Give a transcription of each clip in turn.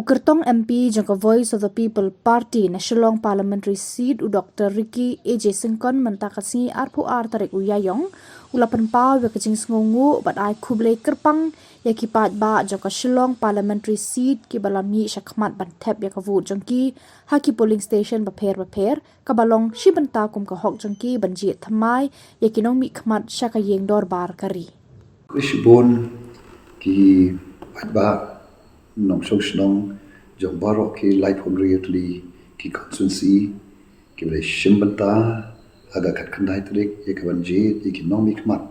Kyrtong MP jangka Voice of the People Party na Shillong Parliamentary Seat Dr. Ricky AJ Syngkon mentakasi arpu tarik uyayong ulapan pau we kajing ngungu bat ai Khublei Kerpang ya ki Paidbah jangka Shillong Parliamentary Seat ki balami syakmat bantep ya ka vote jangki haki polling station baper kabalong shi banta kum ka hok jangki banji thamai ya kinong mi khmat syakayeng dor bar kari Khubor ki Paidbah nong Shillong jong barok ki life honoriatli ki constituency ki boleh shimbanta aga kat kandai trik ye kawan jit ye ki nong mikmat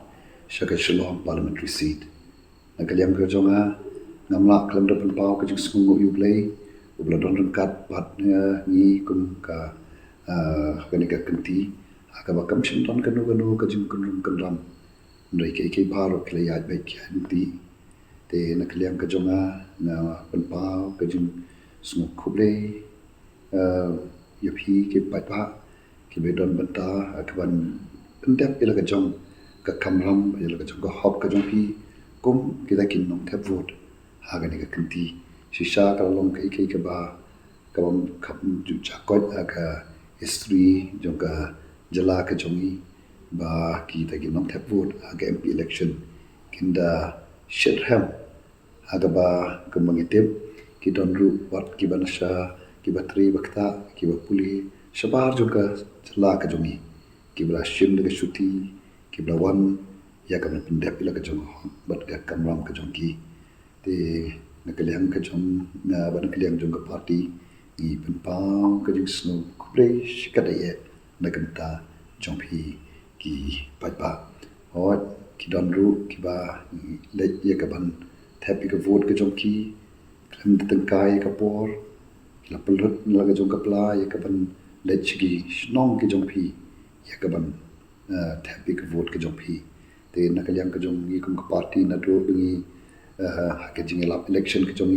syaka Shillong parliamentary seat nakaliam ka jonga ngamla klam da pau ka jing sungu yu play ubla don kat pat ni kum ka ka kenti aga bakam shinton kanu ka jing kun ram ndai ke barok le ya bai ki anti te nakaliam ka jonga na pau ka jing sungu Khublei yapi ke Paidbah ki bedon banta akaban endap ila ka jong ka kamram ila ka jong ka hop ka jong pi kum kita kin nong thap vote haga ni ka kanti shisha ka long kai ka ba ka bam khap ju chakot aga history jong ka jala ka jongi ba kita kin nong thap vote aga MP election kinda shirham haga ba ka mangitip ki don ru wat ki banasha ki batri bakta ki bapuli shabar juga jala ka jongi ki bla shim de shuti ki bla wan ya ka pendap ila ka jong bat ka kamram ka jongi te nakaliang ka jong na ban nakaliang jong ka party i penpau ka jing snow Khublei shikadaye nakanta jong phi ki Paidbah hot ki don ru ki ba le ye ka ban thapi ka vote ka jong ki klam tengkai ka por la pelot la ka jong ka pla ye ka ban lechgi snong ki jong phi ye ka ban thapi ka vote ka jong phi te nakaliam ka jong gi kum ka party na do ngi ha ka jing la election ka jong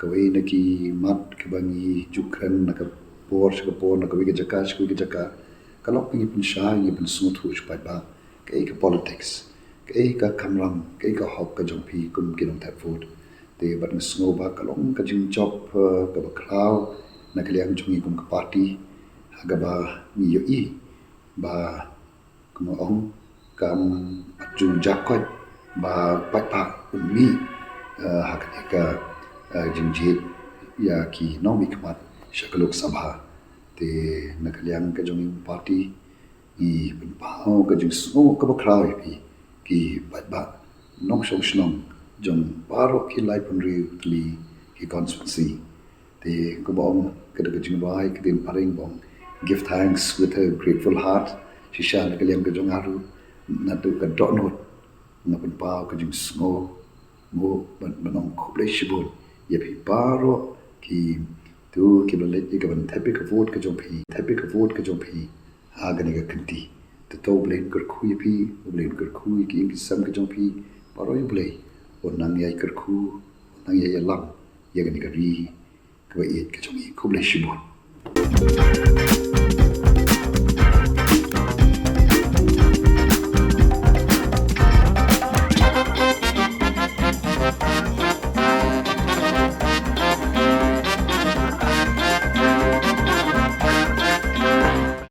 ka we na ki mat ka bangi jukran na ka por ka por na ka we ka jaka ka lok ngi pun sha ngi pun smut hu Paidbah ka politics ka kamram ka hop ka jong phi kum ki nong thap vote te bat na snow ba ka long ka jing job ka ba kraw nakaliam jong gi kum ka party haga ba ni yo i ba kuno ong kam jung jakot ba Paidbah mi haga ka jingjit ya ki no mikmat shakalok sabha te nakaliam ka jong party i pau ka jing snow ka ba kraw ki Paidbah nong Shillong jong baro ki life honoriatli ki constituency te ko bom ka de jing bai ki din paring bom give thanks with a grateful heart shisha na kaliam ka jong aru na tu ka dot not na pen pau ka jing snow mo banong Khublei shibun ye pi baro ki tu ki bale ki ban thapi ka vote ka jong phi ha ga ni ka kanti to to blame kar khu ye pi blame kar khu ki ngi sam ka jong phi baro ye blame nang yai kar khu nang yai lam ye ga ni ka ri ka ye ka jong Khublei shibun